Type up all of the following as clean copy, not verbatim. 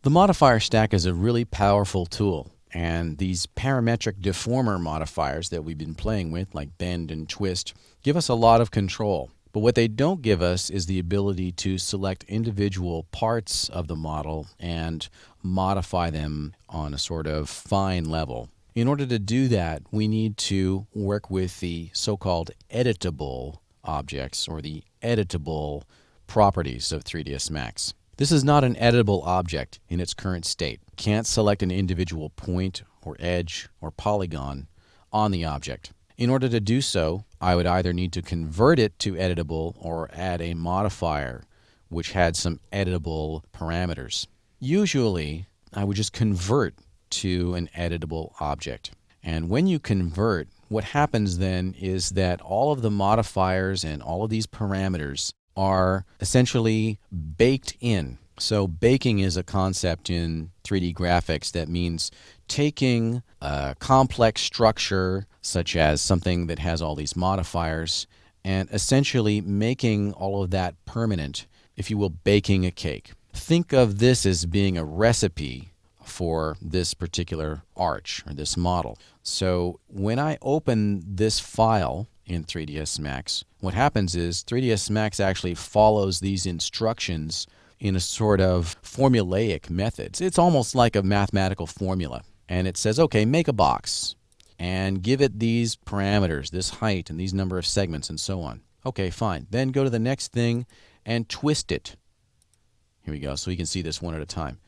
The modifier stack is a really powerful tool, and these parametric deformer modifiers that we've been playing with, like bend and twist, give us a lot of control. But what they don't give us is the ability to select individual parts of the model and modify them on a sort of fine level. In order to do that, we need to work with the so-called editable objects or the editable properties of 3ds Max. This is not an editable object in its current state. Can't select an individual point or edge or polygon on the object. In order to do so, I would either need to convert it to editable or add a modifier which had some editable parameters. Usually, I would just convert to an editable object. And when you convert, what happens then is that all of the modifiers and all of these parameters are essentially baked in. So baking is a concept in 3D graphics that means taking a complex structure such as something that has all these modifiers and essentially making all of that permanent, if you will, baking a cake. Think of this as being a recipe for this particular arch or this model. So when I open this file in 3ds Max, what happens is 3ds Max actually follows these instructions in a sort of formulaic method. It's almost like a mathematical formula. And it says, okay, make a box and give it these parameters, this height and these number of segments and so on. Okay, fine. Then go to the next thing and twist it. Here we go, so we can see this one at a time.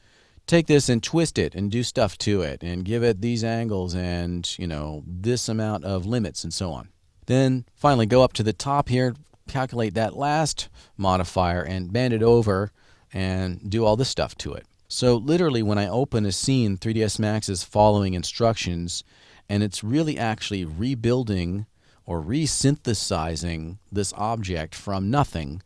Take this and twist it and do stuff to it and give it these angles and, this amount of limits and so on. Then finally go up to the top here, calculate that last modifier and bend it over and do all this stuff to it. So literally when I open a scene, 3ds Max is following instructions and it's really actually rebuilding or resynthesizing this object from nothing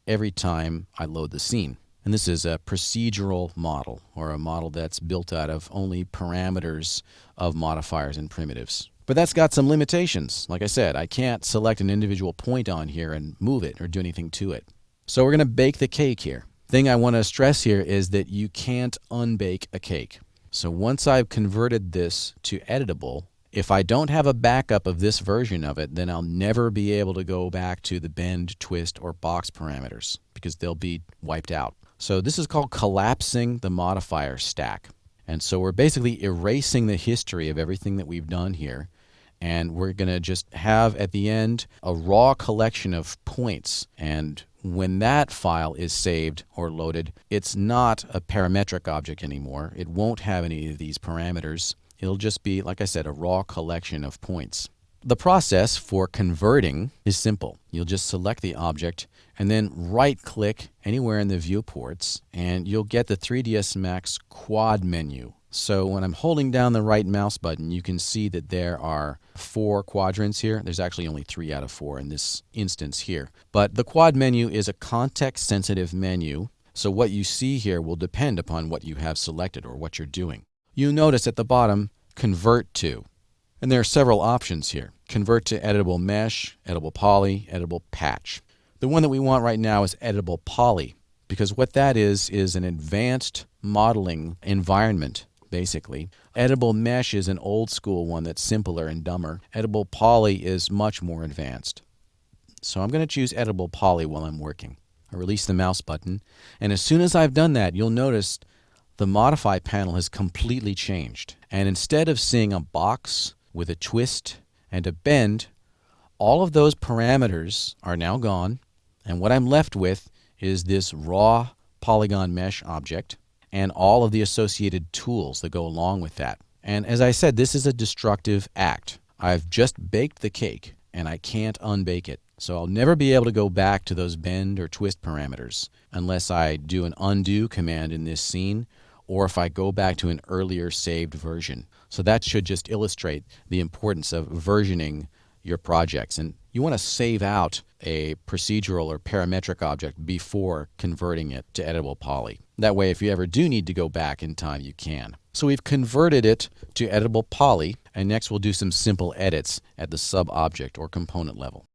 every time I load the scene. And this is a procedural model, or a model that's built out of only parameters of modifiers and primitives. But that's got some limitations. Like I said, I can't select an individual point on here and move it or do anything to it. So we're going to bake the cake here. Thing I want to stress here is that you can't unbake a cake. So once I've converted this to editable, if I don't have a backup of this version of it, then I'll never be able to go back to the bend, twist, or box parameters because they'll be wiped out. So this is called collapsing the modifier stack. And so we're basically erasing the history of everything that we've done here. And we're going to just have at the end a raw collection of points. And when that file is saved or loaded, it's not a parametric object anymore. It won't have any of these parameters. It'll just be, like I said, a raw collection of points. The process for converting is simple. You'll just select the object and then right-click anywhere in the viewports, and you'll get the 3ds Max quad menu. So when I'm holding down the right mouse button, you can see that there are 4 quadrants here. There's actually only 3 out of 4 in this instance here. But the quad menu is a context-sensitive menu, so what you see here will depend upon what you have selected or what you're doing. You'll notice at the bottom, Convert to. And there are several options here. Convert to editable mesh, editable poly, editable patch. The one that we want right now is editable poly, because what that is an advanced modeling environment, basically. Editable mesh is an old school one that's simpler and dumber. Editable poly is much more advanced. So I'm going to choose editable poly while I'm working. I release the mouse button, and as soon as I've done that, you'll notice the Modify panel has completely changed. And instead of seeing a box with a twist and a bend, all of those parameters are now gone, and what I'm left with is this raw polygon mesh object and all of the associated tools that go along with that. And as I said, this is a destructive act. I've just baked the cake, and I can't unbake it. So I'll never be able to go back to those bend or twist parameters unless I do an undo command in this scene, or if I go back to an earlier saved version. So that should just illustrate the importance of versioning your projects. And you want to save out a procedural or parametric object before converting it to editable poly. That way, if you ever do need to go back in time, you can. So we've converted it to editable poly, and next we'll do some simple edits at the sub-object or component level.